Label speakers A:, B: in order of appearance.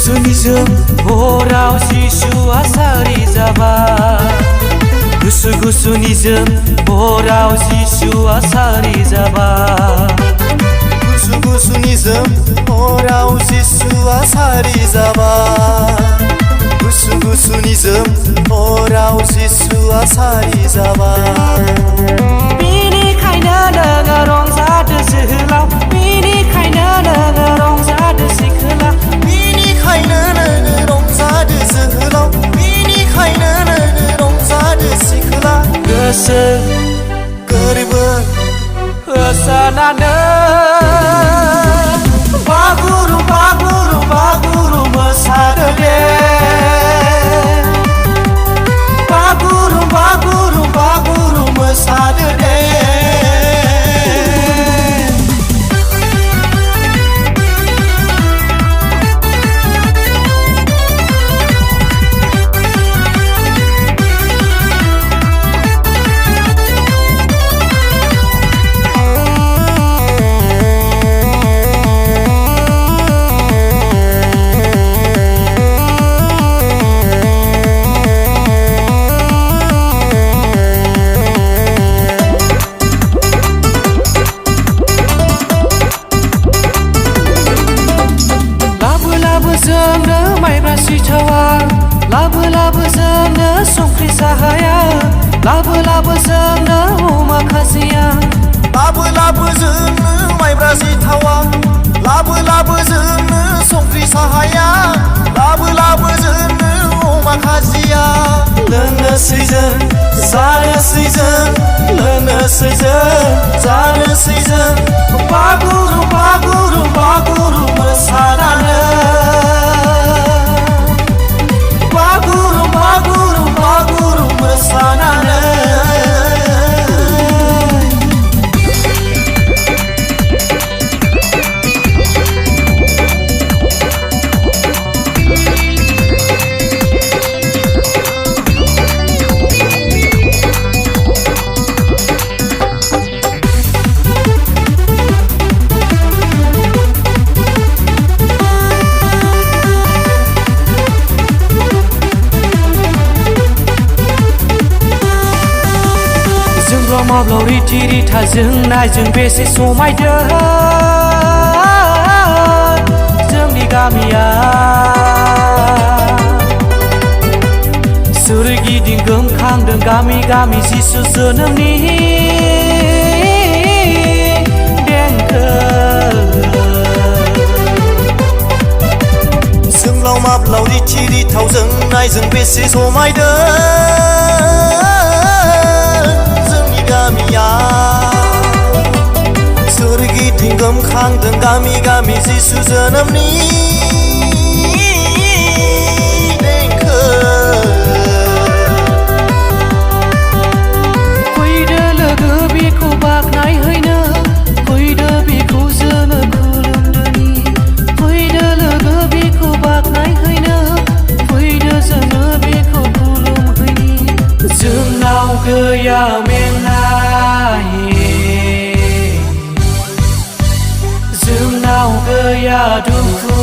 A: गुसुनिजों हराव जिसुआ सारि जाबाय गुसुनिजों हराव जिसुआ सारि जाबाय
B: गुसुनिजों हराव जिसुआ सारि जाबाय गुसुनिजों हराव जिसुआ सारि जाबाय
A: बेनिखायनो नोङो रंजादो जोहोलाव बेनिखायनो नोङो रंजादो सिखोला
B: बेनिखायनो नोङो रंजादो जोहोलाव बेनिखायनो नोङो रंजादो सिखोला
A: गोसो
B: गोरबो
A: होसारनानै बागुरुम मोसादो दे बागुरुम मोसादो दे जोंनो माइब्रा सिथावा लाबो जोंनो संख्रि साहाया लाबो जोंनो अमा खाजिया
B: लाबो जोंनो माइब्रा सिथावा लाबो जोंनो संख्रि साहाया लाबो जोंनो अमा खाजिया
A: लोंनोसै जों जानोसै जों लोंनोसै जों जानोसै जों बागुरुम मोसानानै बागुरुम मोसानानै माब्लाव रिथि रिथा जोंनायजों बेसे समायदों जोंनि गामिया सोरगिदिं गोमखांदों गामि जिसु जोनोमनि देंखो
B: जोंलाव माब्लाव रिथि रिथाव जोंनायजों बेसे समायदों गामिया सोरगिदिं गोमखांदों गामि जिसु जोनोमनि देंखो
A: फैदो लोगो बेखौ बाख्नायहैनो फैदो बेखौ जोङो खुलुमदोनि फैदो लोगो बेखौ बाख्नायहैनो फैदो जोङो बेखौ खुलुमहैनि जोंनाव गैया जोंनाव गैया दुखु